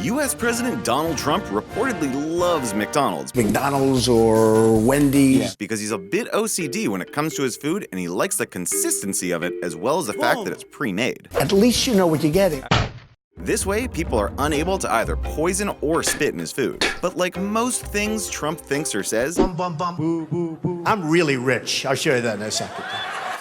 U.S. President Donald Trump reportedly loves McDonald's. McDonald's or Wendy's. Because he's a bit OCD when it comes to his food, and he likes the consistency of it as well as the fact that it's pre-made. At least you know what you're getting. This way, people are unable to either poison or spit in his food. But like most things Trump thinks or says, I'm really rich. I'll show you that in a second.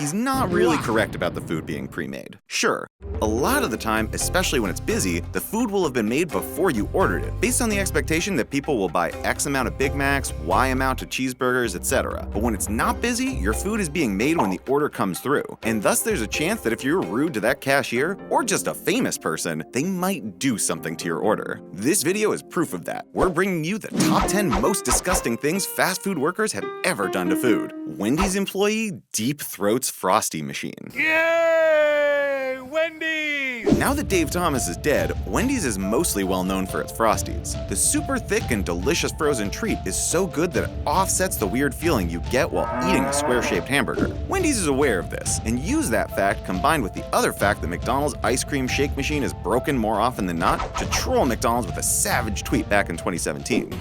he's not really correct about the food being pre-made. Sure, a lot of the time, especially when it's busy, the food will have been made before you ordered it, based on the expectation that people will buy X amount of Big Macs, Y amount of cheeseburgers, etc. But when it's not busy, your food is being made when the order comes through, and thus there's a chance that if you're rude to that cashier, or just a famous person, they might do something to your order. This video is proof of that. We're bringing you the top 10 most disgusting things fast food workers have ever done to food. Wendy's employee deep throats Frosty machine. Yay! Wendy! Now that Dave Thomas is dead, Wendy's is mostly well known for its Frosties. The super thick and delicious frozen treat is so good that it offsets the weird feeling you get while eating a square-shaped hamburger. Wendy's is aware of this, and use that fact combined with the other fact that McDonald's ice cream shake machine is broken more often than not to troll McDonald's with a savage tweet back in 2017.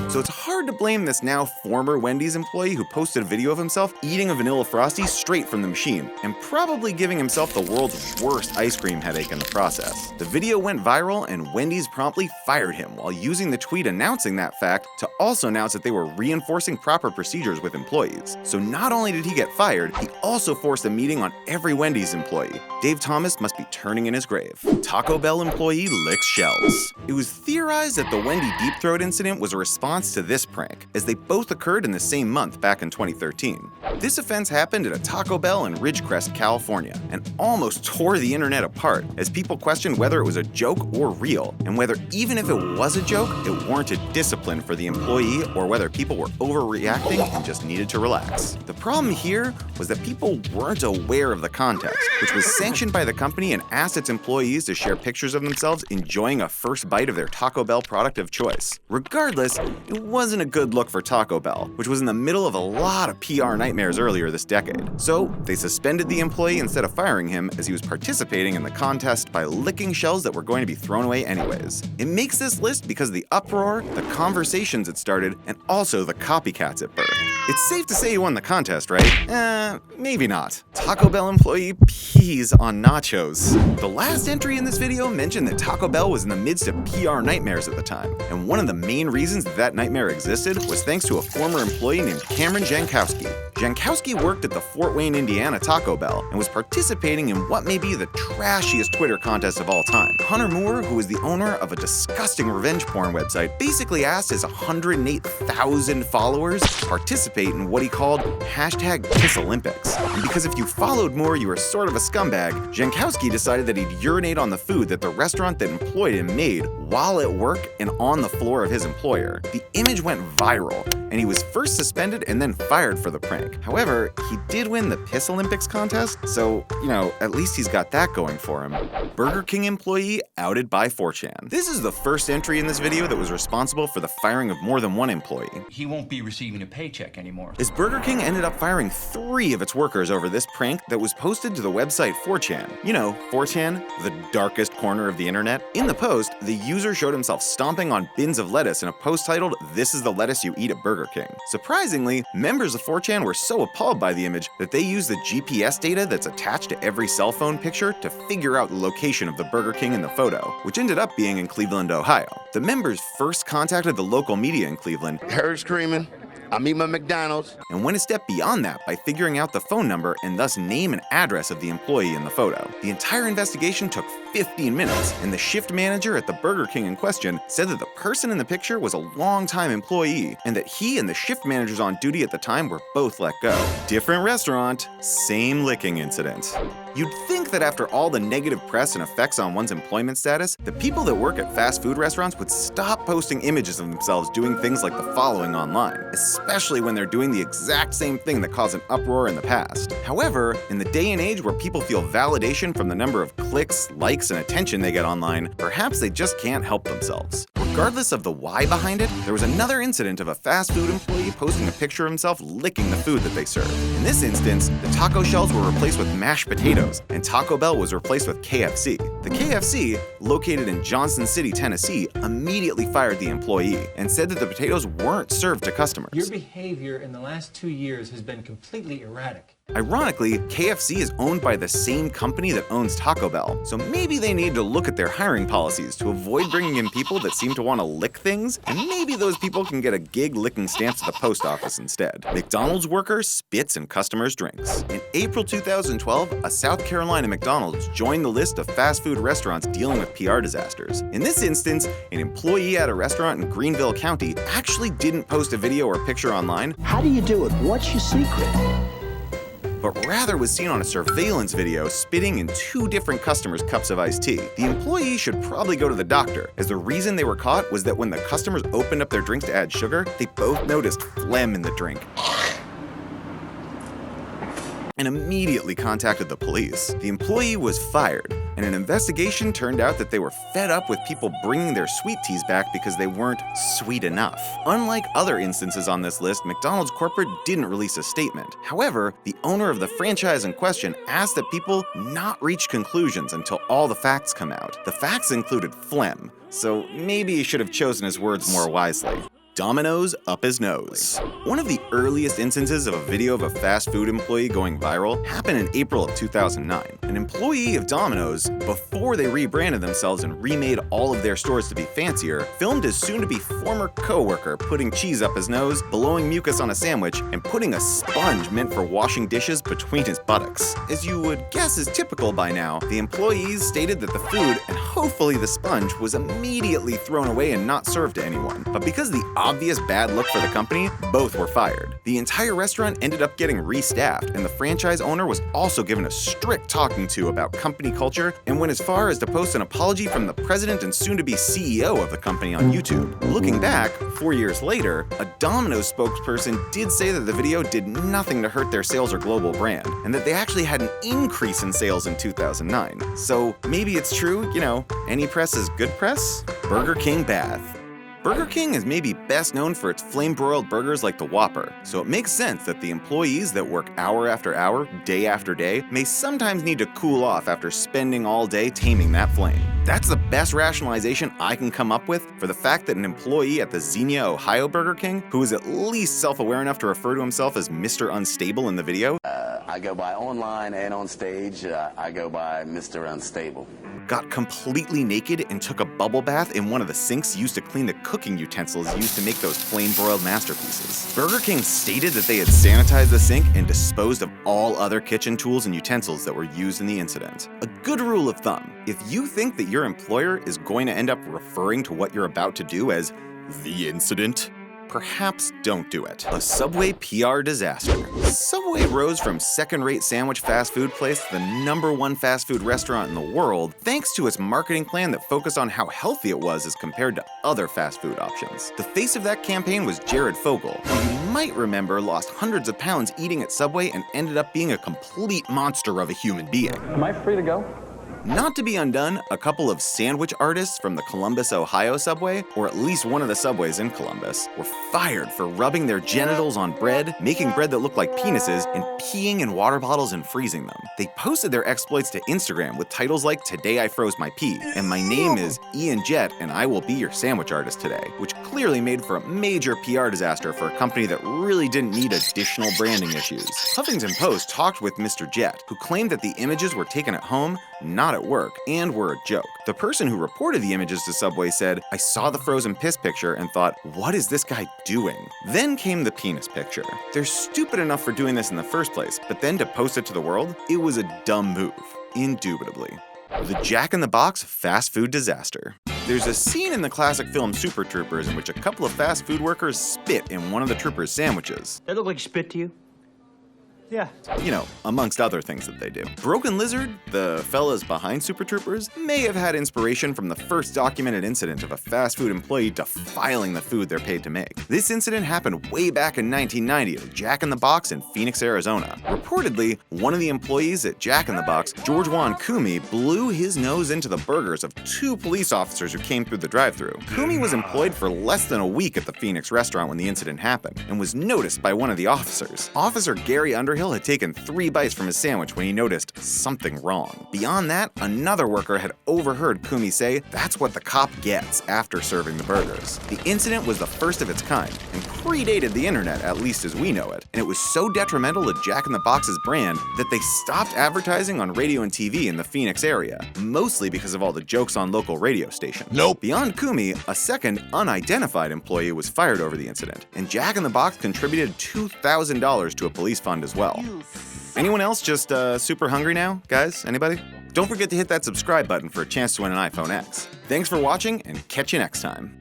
So it's hard to blame this now former Wendy's employee who posted a video of himself eating a vanilla Frosty straight from the machine, and probably giving himself the world's worst ice cream headache in the process. The video went viral, and Wendy's promptly fired him while using the tweet announcing that fact to also announce that they were reinforcing proper procedures with employees. So not only did he get fired, he also forced a meeting on every Wendy's employee. Dave Thomas must be turning in his grave. Taco Bell employee licks shells. It was theorized that the Wendy deep throat incident was a response to this prank, as they both occurred in the same month back in 2013. This offense happened at a Taco Bell in Ridgecrest, California, and almost tore the internet apart as people questioned whether it was a joke or real, and whether even if it was a joke, it warranted discipline for the employee or whether people were overreacting and just needed to relax. The problem here was that people weren't aware of the context, which was sanctioned by the company and asked its employees to share pictures of themselves enjoying a first bite of their Taco Bell product of choice. Regardless, it wasn't a good look for Taco Bell, which was in the middle of a lot of PR nightmares earlier this decade. So they suspended the employee instead of firing him, as he was participating in the contest by licking shells that were going to be thrown away anyways. It makes this list because of the uproar, the conversations it started, and also the copycats it birthed. It's safe to say he won the contest, right? Maybe not. Taco Bell employee pees on nachos. The last entry in this video mentioned that Taco Bell was in the midst of PR nightmares at the time, and one of the main reasons that nightmare existed was thanks to a former employee named Cameron Jankowski. Jankowski worked at the Fort Wayne, Indiana Taco Bell and was participating in what may be the trashiest Twitter contest of all time. Hunter Moore, who is the owner of a disgusting revenge porn website, basically asked his 108,000 followers to participate in what he called #PissOlympics. And because if you followed Moore, you were sort of a scumbag, Jankowski decided that he'd urinate on the food that the restaurant that employed him made while at work and on the floor of his employer. The image went viral, and he was first suspended and then fired for the prank. However, he did win the Piss Olympics contest, so, at least he's got that going for him. Burger King employee outed by 4chan. This is the first entry in this video that was responsible for the firing of more than one employee. He won't be receiving a paycheck anymore. As Burger King ended up firing 3 of its workers over this prank that was posted to the website 4chan. 4chan, the darkest corner of the internet. In the post, the user showed himself stomping on bins of lettuce in a post titled, "This is the lettuce you eat at Burger King." Surprisingly, members of 4chan were so appalled by the image that they used the GPS data that's attached to every cell phone picture to figure out the location of the Burger King in the photo, which ended up being in Cleveland, Ohio. The members first contacted the local media in Cleveland, Heard screaming, I'm eating my McDonald's. and went a step beyond that by figuring out the phone number and thus name and address of the employee in the photo. The entire investigation took 15 minutes, and the shift manager at the Burger King in question said that the person in the picture was a longtime employee, and that he and the shift managers on duty at the time were both let go. Different restaurant, same licking incident. You'd think that after all the negative press and effects on one's employment status, the people that work at fast food restaurants would stop posting images of themselves doing things like the following online, especially when they're doing the exact same thing that caused an uproar in the past. However, in the day and age where people feel validation from the number of clicks, likes, and attention they get online, perhaps they just can't help themselves. Regardless of the why behind it, there was another incident of a fast food employee posting a picture of himself licking the food that they served. In this instance, the taco shells were replaced with mashed potatoes, and Taco Bell was replaced with KFC. The KFC, located in Johnson City, Tennessee, immediately fired the employee and said that the potatoes weren't served to customers. Your behavior in the last 2 years has been completely erratic. Ironically, KFC is owned by the same company that owns Taco Bell, so maybe they need to look at their hiring policies to avoid bringing in people that seem to want to lick things, and maybe those people can get a gig licking stamps at the post office instead. McDonald's worker spits in customers' drinks. In April 2012, a South Carolina McDonald's joined the list of fast food restaurants dealing with PR disasters. In this instance, an employee at a restaurant in Greenville County actually didn't post a video or picture online. How do you do it? What's your secret? But rather was seen on a surveillance video spitting in 2 different customers' cups of iced tea. The employee should probably go to the doctor, as the reason they were caught was that when the customers opened up their drinks to add sugar, they both noticed phlegm in the drink and immediately contacted the police. The employee was fired, and an investigation turned out that they were fed up with people bringing their sweet teas back because they weren't sweet enough. Unlike other instances on this list, McDonald's corporate didn't release a statement. However, the owner of the franchise in question asked that people not reach conclusions until all the facts come out. The facts included phlegm, so maybe he should have chosen his words more wisely. Domino's up his nose. One of the earliest instances of a video of a fast food employee going viral happened in April of 2009. An employee of Domino's, before they rebranded themselves and remade all of their stores to be fancier, filmed his soon-to-be former co-worker putting cheese up his nose, blowing mucus on a sandwich, and putting a sponge meant for washing dishes between his buttocks. As you would guess is typical by now, the employees stated that the food, and hopefully the sponge, was immediately thrown away and not served to anyone. But because the obvious bad look for the company, both were fired. The entire restaurant ended up getting restaffed, and the franchise owner was also given a strict talking to about company culture and went as far as to post an apology from the president and soon-to-be CEO of the company on YouTube. Looking back, 4 years later, a Domino's spokesperson did say that the video did nothing to hurt their sales or global brand, and that they actually had an increase in sales in 2009. So maybe it's true, any press is good press? Burger King Bath. Burger King is maybe best known for its flame-broiled burgers like the Whopper, so it makes sense that the employees that work hour after hour, day after day, may sometimes need to cool off after spending all day taming that flame. That's the best rationalization I can come up with for the fact that an employee at the Xenia, Ohio Burger King, who is at least self-aware enough to refer to himself as Mr. Unstable in the video, I go by online and on stage, I go by Mr. Unstable, got completely naked and took a bubble bath in one of the sinks used to clean the cooking utensils used to make those flame-broiled masterpieces. Burger King stated that they had sanitized the sink and disposed of all other kitchen tools and utensils that were used in the incident. A good rule of thumb: if you think that your employer is going to end up referring to what you're about to do as the incident, perhaps don't do it. A Subway PR disaster. Subway rose from second-rate sandwich fast food place to the #1 fast food restaurant in the world thanks to its marketing plan that focused on how healthy it was as compared to other fast food options. The face of that campaign was Jared Fogle, who you might remember lost hundreds of pounds eating at Subway and ended up being a complete monster of a human being. Am I free to go? Not to be undone, a couple of sandwich artists from the Columbus, Ohio subway, or at least one of the subways in Columbus, were fired for rubbing their genitals on bread, making bread that looked like penises, and peeing in water bottles and freezing them. They posted their exploits to Instagram with titles like "Today I Froze My Pee" and "My name is Ian Jett and I will be your sandwich artist today," which clearly made for a major PR disaster for a company that really didn't need additional branding issues. Huffington Post talked with Mr. Jett, who claimed that the images were taken at home, not at work, and were a joke. The person who reported the images to Subway said, "I saw the frozen piss picture and thought, what is this guy doing?" Then came the penis picture. They're stupid enough for doing this in the first place, but then to post it to the world? It was a dumb move, indubitably. The Jack in the Box fast food disaster. There's a scene in the classic film Super Troopers in which a couple of fast food workers spit in one of the troopers' sandwiches. That look like spit to you? Yeah. You know, amongst other things that they do. Broken Lizard, the fellas behind Super Troopers, may have had inspiration from the first documented incident of a fast food employee defiling the food they're paid to make. This incident happened way back in 1990 at Jack in the Box in Phoenix, Arizona. Reportedly, one of the employees at Jack in the Box, George Juan Kumi, blew his nose into the burgers of 2 police officers who came through the drive-thru. Kumi was employed for less than a week at the Phoenix restaurant when the incident happened, and was noticed by one of the officers. Officer Gary Underhill had taken 3 bites from his sandwich when he noticed something wrong. Beyond that, another worker had overheard Kumi say, "That's what the cop gets after serving the burgers." The incident was the first of its kind, and predated the internet, at least as we know it, and it was so detrimental to Jack in the Box's brand that they stopped advertising on radio and TV in the Phoenix area, mostly because of all the jokes on local radio stations. Nope. Beyond Kumi, a second unidentified employee was fired over the incident, and Jack in the Box contributed $2,000 to a police fund as well. Anyone else just super hungry now, guys? Anybody? Don't forget to hit that subscribe button for a chance to win an iPhone X. Thanks for watching, and catch you next time.